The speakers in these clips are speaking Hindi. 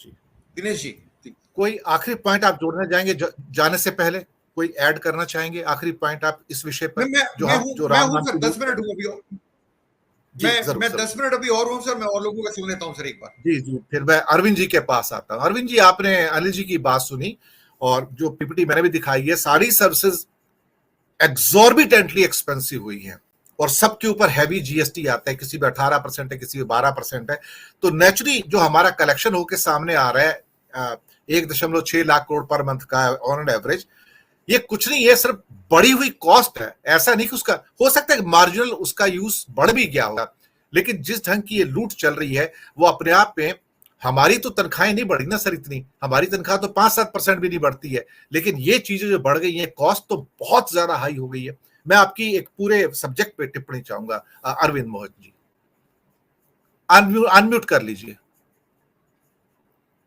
जी दिनेश जी, कोई आखिरी पॉइंट आप जोड़ना चाहेंगे जाने से पहले? कोई ऐड करना चाहेंगे आखिरी पॉइंट आप इस विषय पर? मैं हूं सर, 10 मिनट हूं अभी। मैं 10 मिनट अभी और हूं सर, मैं और लोगों का सुन लेता हूं सर एक बार। जी, फिर मैं अरविंद जी के पास आता हूं। अरविंद जी, आपने अनिल जी की बात सुनी और जो पीपीटी मैंने भी दिखाई है, सारी सर्विसेज एक्सॉर्बिटेंटली एक्सपेंसिव हुई हैं और सबके ऊपर हैवी जीएसटी आता है, किसी में 18% है, किसी में 12% है। तो नेचुरली जो हमारा कलेक्शन होकर सामने आ रहा है 1.6 लाख करोड़ पर मंथ का ऑन एन एवरेज, ये कुछ नहीं है, सिर्फ बढ़ी हुई कॉस्ट है। ऐसा नहीं कि उसका हो सकता है मार्जिनल उसका यूज बढ़ भी गया होगा, लेकिन जिस ढंग की ये लूट चल रही है वो अपने आप में, हमारी तो तनख्वाहें नहीं बढ़ी ना सर इतनी, हमारी तनख्वाह तो 5-7% भी नहीं बढ़ती है, लेकिन ये चीजें जो बढ़ गई हैं, कॉस्ट तो बहुत ज्यादा हाई हो गई है। मैं आपकी एक पूरे सब्जेक्ट पे टिप्पणी चाहूंगा। अरविंद मोहित जी, अनम्यूट कर लीजिए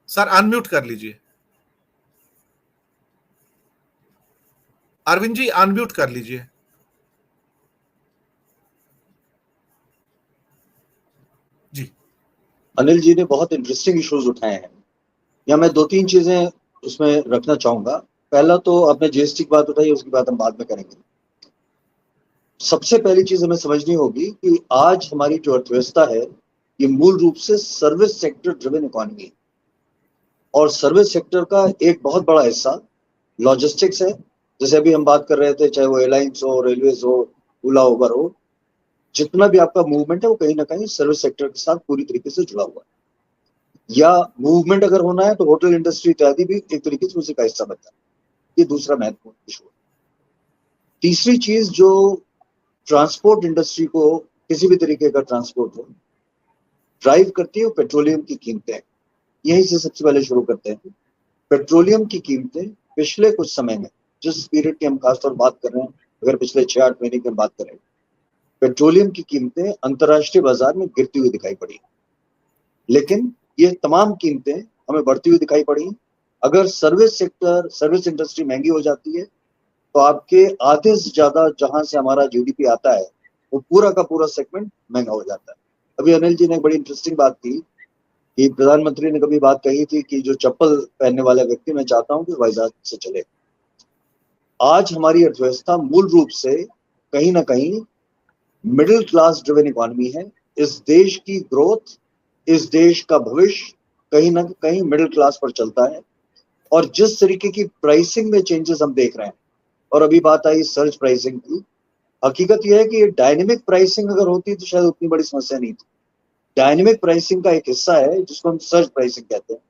सर, अनम्यूट कर लीजिए। अरविंद जी, अनम्यूट कर लीजिए। जी अनिल जी ने बहुत इंटरेस्टिंग इश्यूज उठाए हैं, या मैं 2-3 चीजें उसमें रखना चाहूंगा। पहला तो आपने जीएसटी की बात उठाई, उसकी बात हम बाद में करेंगे। सबसे पहली चीज हमें समझनी होगी कि आज हमारी जो अर्थव्यवस्था है ये मूल रूप से सर्विस सेक्टर ड्रिवन इकोनॉमी है, और सर्विस सेक्टर का एक बहुत बड़ा हिस्सा लॉजिस्टिक्स है। जैसे अभी हम बात कर रहे थे, चाहे वो एयरलाइंस हो, रेलवेज हो, ओला उबर हो, जितना भी आपका मूवमेंट है वो कहीं ना कहीं सर्विस सेक्टर के साथ पूरी तरीके से जुड़ा हुआ है। या मूवमेंट अगर होना है तो होटल इंडस्ट्री इत्यादि भी एक तरीके से उसी का हिस्सा बनता है। ये दूसरा महत्वपूर्ण इशू है। तीसरी चीज, जो ट्रांसपोर्ट इंडस्ट्री को, किसी भी तरीके का ट्रांसपोर्ट हो, ड्राइव करती है वो पेट्रोलियम की कीमतें। यहीं से सबसे पहले शुरू करते हैं। पेट्रोलियम की कीमतें पिछले कुछ समय में, जिस पीरियड की हम खासतौर बात कर रहे हैं, अगर पिछले 6-8 महीने की हम बात करें, पेट्रोलियम की कीमतें अंतर्राष्ट्रीय बाजार में गिरती हुई दिखाई पड़ी, लेकिन ये तमाम कीमतें हमें बढ़ती हुई दिखाई पड़ी। अगर सर्विस सेक्टर, सर्विस इंडस्ट्री महंगी हो जाती है तो आपके आधे से ज्यादा जहां से हमारा जीडीपी आता है वो पूरा का पूरा सेगमेंट महंगा हो जाता है। अभी अनिल जी ने एक बड़ी इंटरेस्टिंग बात की कि प्रधानमंत्री ने कभी बात कही थी कि जो चप्पल पहनने वाला व्यक्ति, मैं चाहता हूं कि वाइजहाज से चले। आज हमारी अर्थव्यवस्था मूल रूप से कहीं ना कहीं मिडिल क्लास ड्रिवन इकोनॉमी है। इस देश की ग्रोथ, इस देश का भविष्य कहीं ना कहीं मिडिल क्लास पर चलता है। और जिस तरीके की प्राइसिंग में चेंजेस हम देख रहे हैं, और अभी बात आई सर्ज प्राइसिंग की, हकीकत यह है कि ये डायनेमिक प्राइसिंग अगर होती तो शायद उतनी बड़ी समस्या नहीं थी। डायनेमिक प्राइसिंग का एक हिस्सा है जिसको हम सर्ज प्राइसिंग कहते हैं।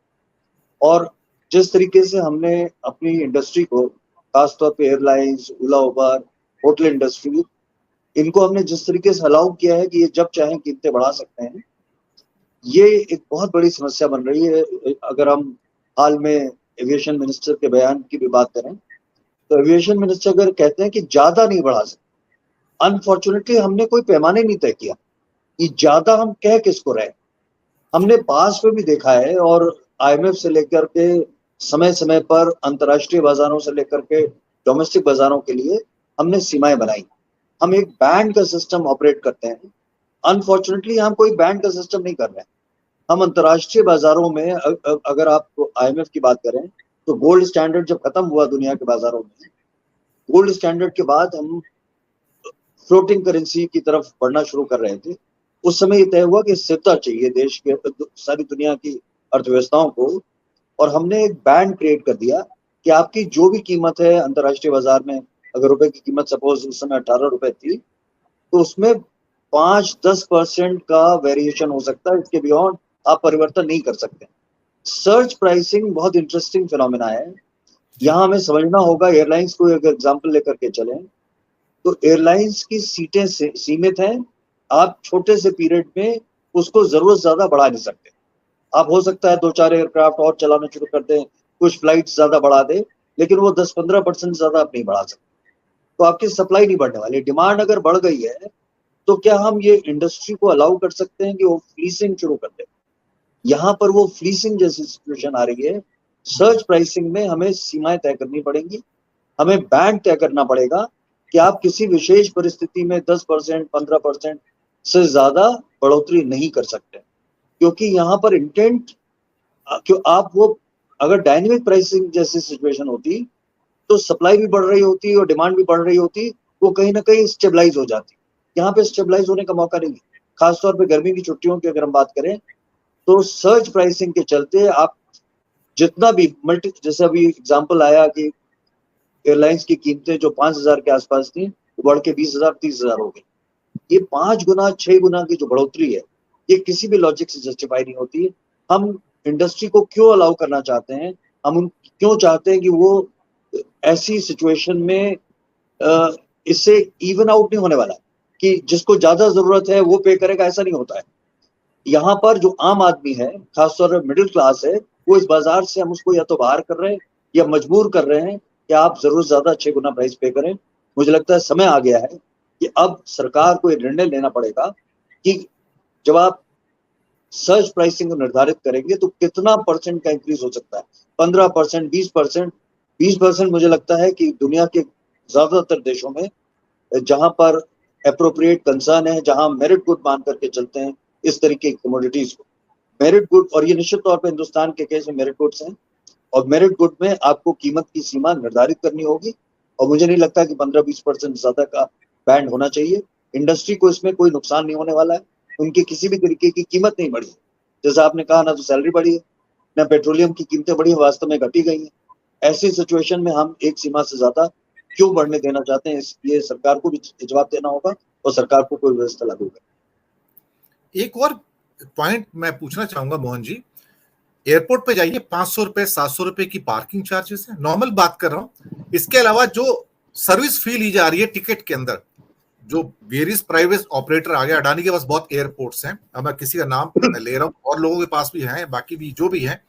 और जिस तरीके से हमने अपनी इंडस्ट्री को, खासतौर पे एयरलाइंस, ओला उबर, होटल इंडस्ट्री, इनको हमने जिस तरीके से अलाउ किया है कि ये जब चाहें कीमतें बढ़ा सकते हैं, ये एक बहुत बड़ी समस्या बन रही है। अगर हम हाल में एविएशन मिनिस्टर के बयान की भी बात करें तो एविएशन मिनिस्टर अगर कहते हैं कि ज्यादा नहीं बढ़ा सकते, अनफॉर्चुनेटली हमने कोई पैमाने नहीं तय किया कि ज्यादा हम कह किसको रहे। हमने पास में भी देखा है, और आईएमएफ से लेकर के समय समय पर अंतर्राष्ट्रीय बाजारों से लेकर के डोमेस्टिक बाजारों के लिए हमने सीमाएं बनाई। हम एक बैंड का सिस्टम ऑपरेट करते हैं। अनफॉर्चुनेटली हम कोई बैंड का सिस्टम नहीं कर रहे हैं। हम अंतर्राष्ट्रीय बाजारों में, अगर आप आईएमएफ की बात करें तो गोल्ड स्टैंडर्ड जब खत्म हुआ दुनिया के बाजारों में, गोल्ड स्टैंडर्ड के बाद हम फ्लोटिंग करेंसी की तरफ बढ़ना शुरू कर रहे थे। उस समय ये तय हुआ कि स्थिरता चाहिए देश के, सारी दुनिया की अर्थव्यवस्थाओं को, और हमने एक बैंड क्रिएट कर दिया कि आपकी जो भी कीमत है अंतर्राष्ट्रीय बाजार में, अगर रुपए की कीमत सपोज उस समय 18 रुपए थी, तो उसमें 5-10% का वेरिएशन हो सकता है, इसके बियॉन्ड आप परिवर्तन नहीं कर सकते। सर्च प्राइसिंग बहुत इंटरेस्टिंग फिनोमेना है। यहाँ हमें समझना होगा, एयरलाइंस को अगर एग्जाम्पल लेकर के चलें तो एयरलाइंस की सीटें सीमित हैं। आप छोटे से पीरियड में उसको जरूरत ज्यादा बढ़ा नहीं सकते। आप हो सकता है 2-4 एयरक्राफ्ट और चलाना शुरू कर दें, कुछ फ्लाइट ज्यादा बढ़ा दें, लेकिन वो 10-15% ज्यादा आप नहीं बढ़ा सकते। तो आपकी सप्लाई नहीं बढ़ने वाली। डिमांड अगर बढ़ गई है तो क्या हम ये इंडस्ट्री को अलाउ कर सकते हैं कि वो फ्लीसिंग शुरू कर दे? यहाँ पर वो फ्लीसिंग जैसी सिचुएशन आ रही है। सर्च प्राइसिंग में हमें सीमाएं तय करनी पड़ेंगी, हमें बैंड तय करना पड़ेगा कि आप किसी विशेष परिस्थिति में 10%, 15% से ज्यादा बढ़ोतरी नहीं कर सकते, क्योंकि यहाँ पर इंटेंट क्यों आप वो अगर डायनेमिक प्राइसिंग जैसी सिचुएशन होती तो सप्लाई भी बढ़ रही होती और डिमांड भी बढ़ रही होती, वो कहीं ना कहीं स्टेबलाइज हो जाती। यहाँ पे स्टेबलाइज होने का मौका नहीं है। खासतौर पे गर्मी की छुट्टियों की अगर हम बात करें तो सर्ज प्राइसिंग के चलते आप जितना भी जैसे अभी एग्जांपल आया कि एयरलाइंस की कीमतें जो 5,000 के आसपास थी वो बढ़ के 20,000 30,000 हो गई। ये 5 गुना 6 गुना की जो बढ़ोतरी है ये किसी भी लॉजिक से जस्टिफाई नहीं होती। हम इंडस्ट्री को क्यों अलाउ करना चाहते हैं, हम क्यों चाहते हैं कि वो ऐसी सिचुएशन में इससे इवन आउट नहीं होने वाला कि जिसको ज्यादा जरूरत है वो पे करेगा, ऐसा नहीं होता है। यहाँ पर जो आम आदमी है, खासतौर पर मिडिल क्लास है, वो इस बाजार से हम उसको या तो बाहर कर रहे हैं या मजबूर कर रहे हैं कि आप जरूर ज्यादा 6 गुना प्राइस पे करें। मुझे लगता है समय आ गया है कि अब सरकार को ये निर्णय लेना पड़ेगा कि जब आप सर्ज प्राइसिंग को निर्धारित करेंगे तो कितना परसेंट का इंक्रीज हो सकता है, 15%, 20%। 20% मुझे लगता है कि दुनिया के ज्यादातर देशों में जहां पर एप्रोप्रिएट कंसर्न है, जहां मेरिट गुड मान करके चलते हैं इस तरीके की कमोडिटीज को, मेरिट गुड, और ये निश्चित तौर पर हिंदुस्तान के केस में मेरिट गुड्स हैं, और मेरिट गुड में आपको कीमत की सीमा निर्धारित करनी होगी। और मुझे नहीं लगता कि 15-20% ज्यादा का बैंड होना चाहिए। इंडस्ट्री को इसमें कोई नुकसान नहीं होने वाला है, उनकी किसी भी तरीके की कीमत नहीं बढ़ी है। जैसा आपने कहा, ना तो सैलरी बढ़ी है, ना पेट्रोलियम की कीमतें बढ़ी है, वास्तव में घटी गई है। ऐसी सिचुएशन में हम एक सीमा से ज्यादा क्यों बढ़ने देना चाहते हैं, इसलिए सरकार को भी जवाब देना होगा और सरकार को कोई व्यवस्था लागू करें। एक और पॉइंट मैं पूछना चाहूंगा मोहन जी, एयरपोर्ट पे जाइए 500 रुपए 700 रुपए की पार्किंग चार्जेस है, नॉर्मल बात कर रहा हूं। इसके अलावा जो सर्विस फी ली जा रही है टिकट के अंदर, जो वेरियस प्राइवेट ऑपरेटर आ गया, अडानी के पास बहुत एयरपोर्ट्स हैं, अब मैं किसी का नाम ले रहा हूं, और लोगों के पास भी हैं, बाकी भी जो भी हैं,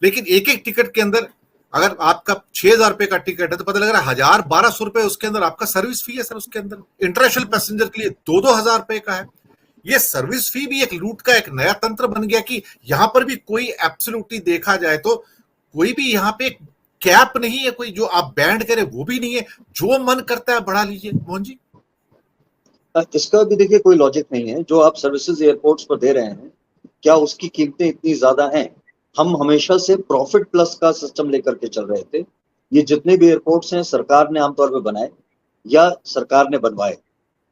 लेकिन एक एक टिकट के अंदर अगर आपका 6,000 रुपए का टिकट है तो पता लग रहा है 1,000-1,200 रुपए उसके अंदर आपका सर्विस फी है सर। उसके अंदर इंटरनेशनल पैसेंजर के लिए 2,000 रुपए का है। ये सर्विस फी भी एक लूट का एक नया तंत्र बन गया कि यहां पर भी कोई एब्सोल्युटली देखा जाए तो कोई भी यहां पे कैप नहीं है, कोई जो आप बैंड करे वो भी नहीं है, जो मन करता है बढ़ा लीजिए। मोहन जी, इसका भी देखिए कोई लॉजिक नहीं है। जो आप सर्विसेज एयरपोर्ट्स पर दे रहे हैं, क्या उसकी कीमतें इतनी ज्यादा हैं? हम हमेशा से प्रॉफिट प्लस का सिस्टम लेकर के चल रहे थे। ये जितने भी एयरपोर्ट्स हैं सरकार ने आमतौर पर बनाए या सरकार ने बनवाए,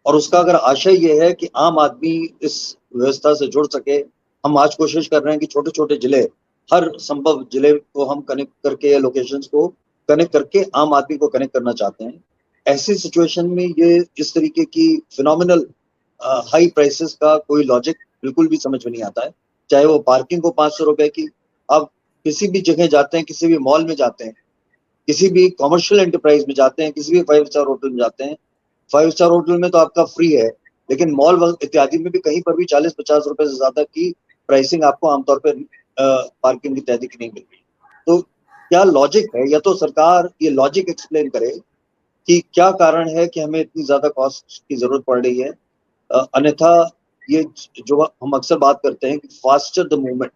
और उसका अगर आशय ये है कि आम आदमी इस व्यवस्था से जुड़ सके। हम आज कोशिश कर रहे हैं कि छोटे छोटे जिले, हर संभव जिले को हम कनेक्ट करके या लोकेशंस को कनेक्ट करके आम आदमी को कनेक्ट करना चाहते हैं। ऐसी सिचुएशन में ये इस तरीके की फिनोमिनल हाई प्राइसेस का कोई लॉजिक बिल्कुल भी समझ में नहीं आता है। चाहे वो पार्किंग को 500 रुपए की, आप किसी भी जगह जाते हैं, किसी भी मॉल में जाते हैं, किसी भी कॉमर्शियल एंटरप्राइज में जाते हैं, किसी भी 5 स्टार होटल में जाते हैं, 5 स्टार होटल में तो आपका फ्री है, लेकिन मॉल इत्यादि में भी कहीं पर भी 40-50 रुपए से ज्यादा की प्राइसिंग आपको आमतौर पर पार्किंग इत्यादि की नहीं मिल रही। तो क्या लॉजिक है? या तो सरकार ये लॉजिक एक्सप्लेन करे कि क्या कारण है कि हमें इतनी ज्यादा कॉस्ट की जरूरत पड़ रही है। अन्यथा ये जो हम अक्सर बात करते हैं कि faster the movement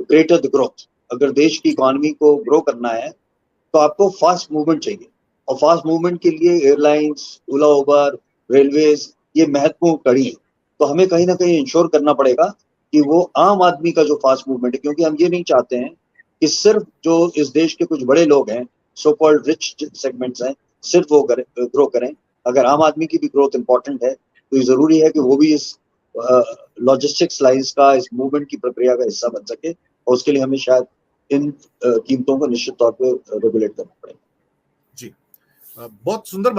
greater the growth, अगर देश की इकोनॉमी को ग्रो करना है तो आपको फास्ट मूवमेंट चाहिए, और फास्ट मूवमेंट के लिए एयरलाइंस, ओला उबर, रेलवेज ये महत्वपूर्ण कड़ी है। तो हमें कहीं ना कहीं इंश्योर करना पड़ेगा कि वो आम आदमी का जो फास्ट मूवमेंट है, क्योंकि हम ये नहीं चाहते हैं कि सिर्फ जो इस देश के कुछ बड़े लोग हैं, सो कॉल्ड रिच सेगमेंट्स हैं, सिर्फ वो ग्रो करें। अगर आम आदमी की भी ग्रोथ इंपॉर्टेंट है तो ये जरूरी है कि वो भी इस लॉजिस्टिक्स लाइंस का, इस मूवमेंट की प्रक्रिया का हिस्सा बन सके, और उसके लिए हमें शायद इन कीमतों को निश्चित तौर पर रेगुलेट करना पड़ेगा। जी बहुत सुंदर